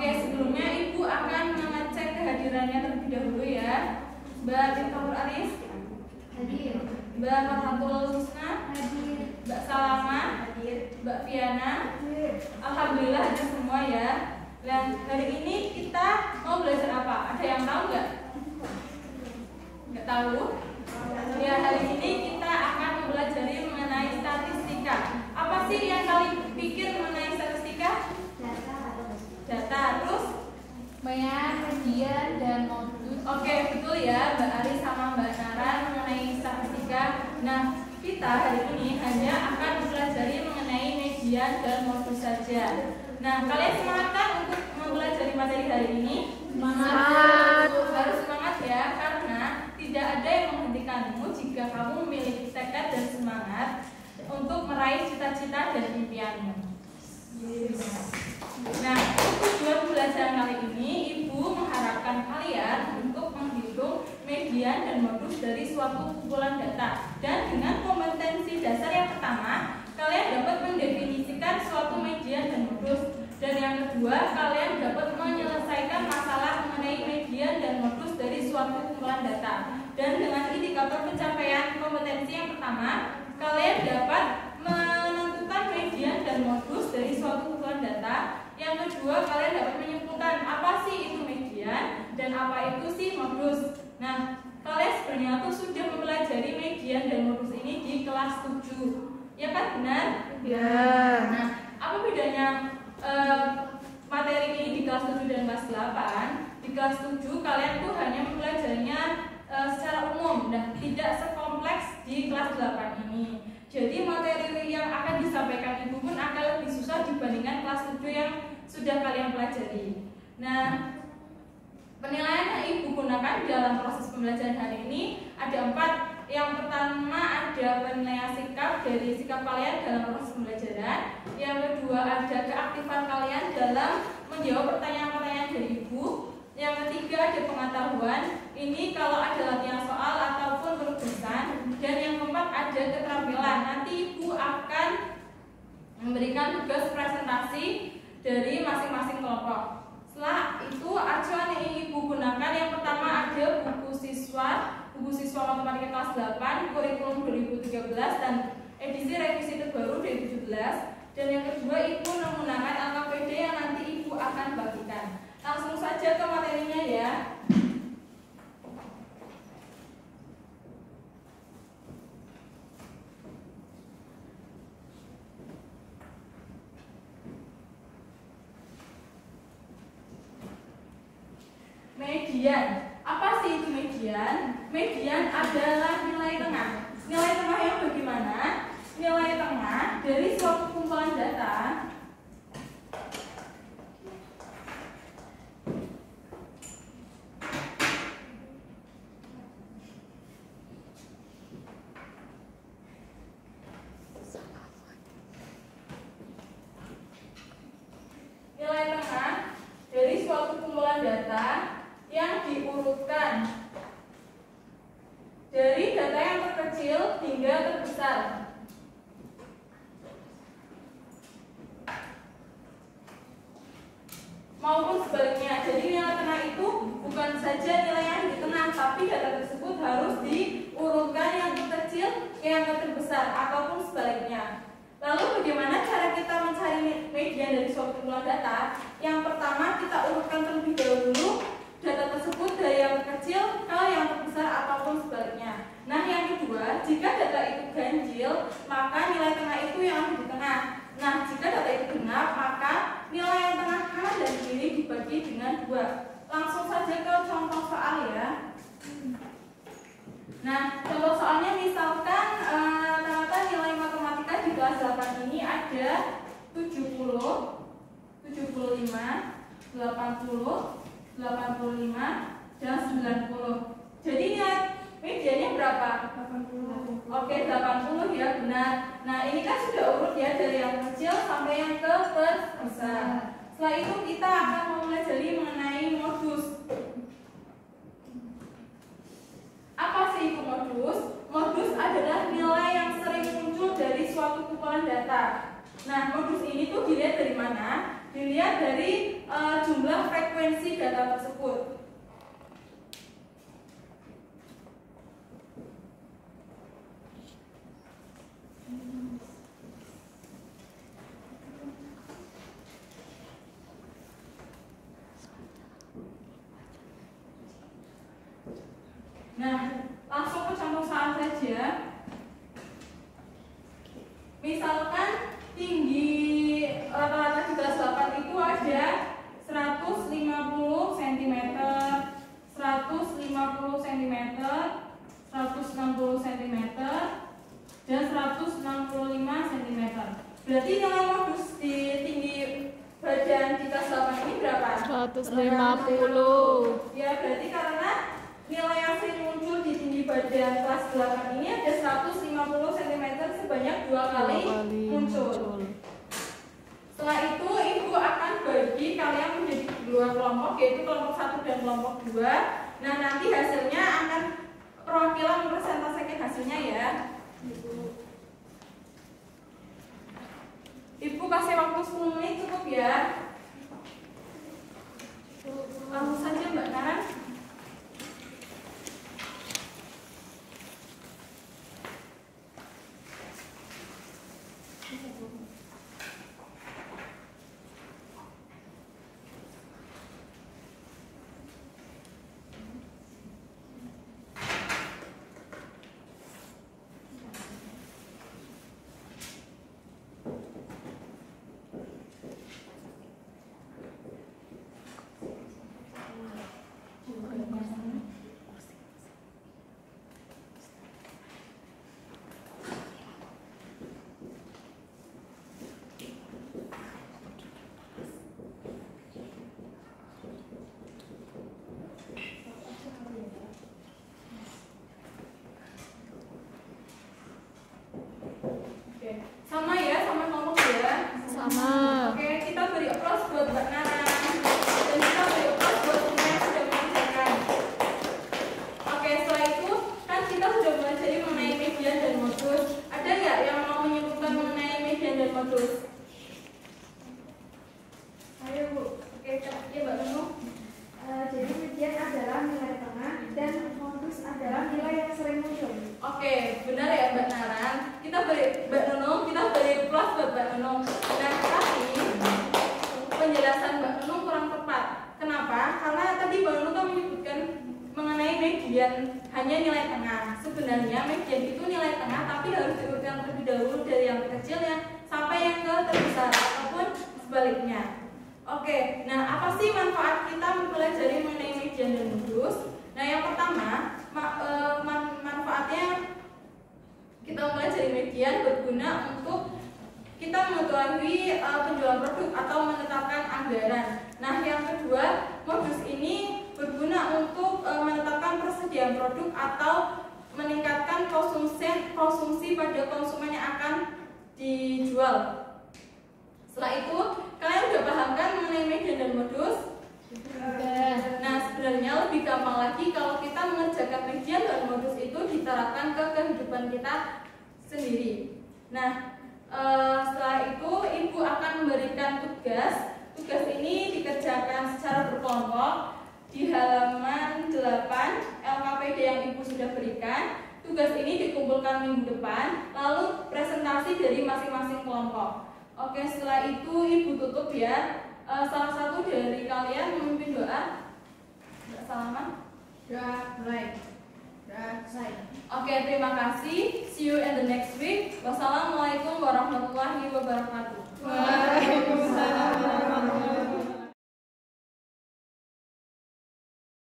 Oke, sebelumnya Ibu akan mengecek kehadirannya terlebih dahulu ya. Mbak Tirtaul Aris Hadir. Mbak Marhatul Husna Hadir. Mbak Salama Hadir. Mbak Fiana Hadir. Alhamdulillah hadir semua ya. Dan hari ini kita mau belajar apa? Ada yang tahu nggak? Nggak tahu? Ya, hari ini kita akan mempelajari mengenai statistika. Apa sih yang kalian pikir mengenai statistika? Data, terus Banyak kajian dan modus. oke, betul ya Mbak Ari sama Mbak Nara mengenai statistika. Nah, kita hari ini hanya akan mempelajari mengenai median dan modus saja. Nah, kalian semangat kan untuk mempelajari materi hari ini? Semangat. Harus semangat ya, karena tidak ada yang menghentikanmu jika kamu memiliki tekad dan semangat untuk meraih cita-cita dan impianmu. Nah, tujuan pembelajaran kali ini, Ibu mengharapkan kalian untuk menghitung median dan modus dari suatu kumpulan data. Dan dengan kompetensi dasar yang pertama, kalian dapat mendefinisikan suatu median dan modus. Dan yang kedua, kalian dapat menyelesaikan masalah mengenai median dan modus dari suatu kumpulan data. Dan dengan indikator pencapaian kompetensi yang pertama, kalian dapat menentukan median dan modus dari suatu kumpulan data. Yang kedua, kalian dapat menyimpulkan apa sih itu median dan apa itu sih modus. Nah, kalian sebenarnya tuh sudah mempelajari median dan modus ini di kelas 7. Ya kan, benar? Ya. Nah, apa bedanya materi ini di kelas 7 dan kelas 8? Di kelas 7 kalian tuh hanya mempelajarinya secara umum dan tidak sekompleks di kelas 8 ini. Jadi materi yang akan disampaikan Ibu pun akan lebih susah dibandingkan kelas 7 yang sudah kalian pelajari. Nah, penilaian yang Ibu gunakan dalam proses pembelajaran hari ini ada 4. Yang pertama ada penilaian sikap dari sikap kalian dalam proses pembelajaran. Yang kedua ada keaktifan kalian dalam menjawab pertanyaan-pertanyaan dari Ibu. Yang ketiga ada pengetahuan. Ini kalau ada latihan soal ataupun penugasan. Dan yang keempat ada keterampilan. Nanti Ibu akan memberikan tugas presentasi dari masing-masing kelompok. Setelah itu acuan yang ingin Ibu gunakan yang pertama ada buku siswa matematika kelas 8 kurikulum 2013 dan edisi revisi terbaru 2017. Dan yang kedua Ibu menggunakan LKPD yang nanti Ibu akan bagikan. Langsung saja ke materinya ya. Median. Apa sih itu median? Median adalah nilai tengah. Nilai tengah yang bagaimana? Nilai tengah dari suatu kumpulan data yang diurutkan dari data yang terkecil hingga terbesar. Maupun sebaliknya. Jadi nilai tengah itu bukan saja nilai yang di tengah, tapi data tersebut harus diurutkan yang terkecil ke yang terbesar ataupun sebaliknya. Lalu bagaimana cara kita mencari median dari suatu kumpulan data? Yang pertama kita urutkan terlebih dahulu data tersebut dari yang kecil ke yang terbesar ataupun sebaliknya. Nah, yang kedua, jika data itu ganjil, maka nilai tengah itu yang ada di tengah. Nah, jika data itu genap, maka nilai yang tengah kanan dan kiri dibagi dengan 2. Langsung saja ke contoh soal ya. Nah, contoh soalnya misalkan ternyata nilai matematika di kelas 8 ini ada 70, 75, 80, 85 dan 90. Jadi nilai mediannya berapa? 80. Oke, 80 ya, benar. Nah, ini kan sudah urut ya dari yang kecil sampai yang ke terbesar. Setelah itu kita akan mempelajari mengenai modus. Apa sih itu modus? Modus adalah nilai yang sering muncul dari suatu kumpulan data. Nah, modus ini tuh dilihat dari mana? Dilihat dari jumlah akurasi data tersebut. Nah, langsung ke contoh soal saja. Misalkan tinggi rata-rata di kelas 8 itu ada 150 cm, 150 cm, 160 cm, dan 165 cm. Berarti nilai modus di tinggi badan di kelas 8 ini berapa? 150. Ya, berarti karena nilai yang sering muncul di tinggi badan kelas 8 ini ada 150 cm sebanyak 2 kali muncul. Setelah itu ibu akan bagi kalian menjadi 2 kelompok, yaitu kelompok 1 dan kelompok 2. Nah, nanti hasilnya akan perwakilan mempresentasikan hasilnya ya. Ibu kasih waktu 10 menit cukup ya. Langsung saja Mbak Nara. Sama ya, sama kelompok ya? Sama. Oke, kita beri applause buat Mbak Nara. Dan kita beri applause buat semua yang sudah mengerjakan. Oke, setelah itu kan kita sudah belajar mengenai median dan modus. Ada nggak yang mau menyebutkan mengenai median dan modus? Ayo Bu. Oke, ya Mbak Nunung. Jadi median adalah nilai tengah dan modus adalah nilai yang sering muncul. Oke, benar ya Mbak Nara. Kita beri Mbak Nunung, kita beri plus buat Mbak Nunung. Nah, tapi penjelasan Mbak Nunung kurang tepat. Kenapa? Karena tadi Mbak Nunung kan menyebutkan mengenai median hanya nilai tengah. Sebenarnya median itu nilai tengah, tapi harus diurutkan terlebih dahulu dari yang terkecilnya sampai yang ke terbesar ataupun sebaliknya. Oke, nah apa sih manfaat kita mempelajari mengenai median dan modus? Nah, yang pertama, manfaatnya kita mempelajari median berguna untuk kita mengetahui penjualan produk atau menetapkan anggaran. Nah, yang kedua, modus ini berguna untuk menetapkan persediaan produk atau meningkatkan konsumsi pada konsumen yang akan dijual. Setelah itu, kalian udah paham kan mengenai median dan modus? Nah, sebenarnya lebih gampang lagi kalau kita mengerjakan median dan modus itu diterapkan ke kehidupan kita sendiri. Nah, setelah itu ibu akan memberikan tugas. Tugas ini dikerjakan secara berkelompok di halaman 8 LKPD yang ibu sudah berikan. Tugas ini dikumpulkan minggu depan, lalu presentasi dari masing-masing kelompok. Oke, setelah itu ibu tutup ya. Salah satu dari kalian memimpin doa. Salaman. Doa mulai. Doa selesai. Oke, terima kasih. See you in the next week. Wassalamualaikum warahmatullahi wabarakatuh. Waalaikumsalam.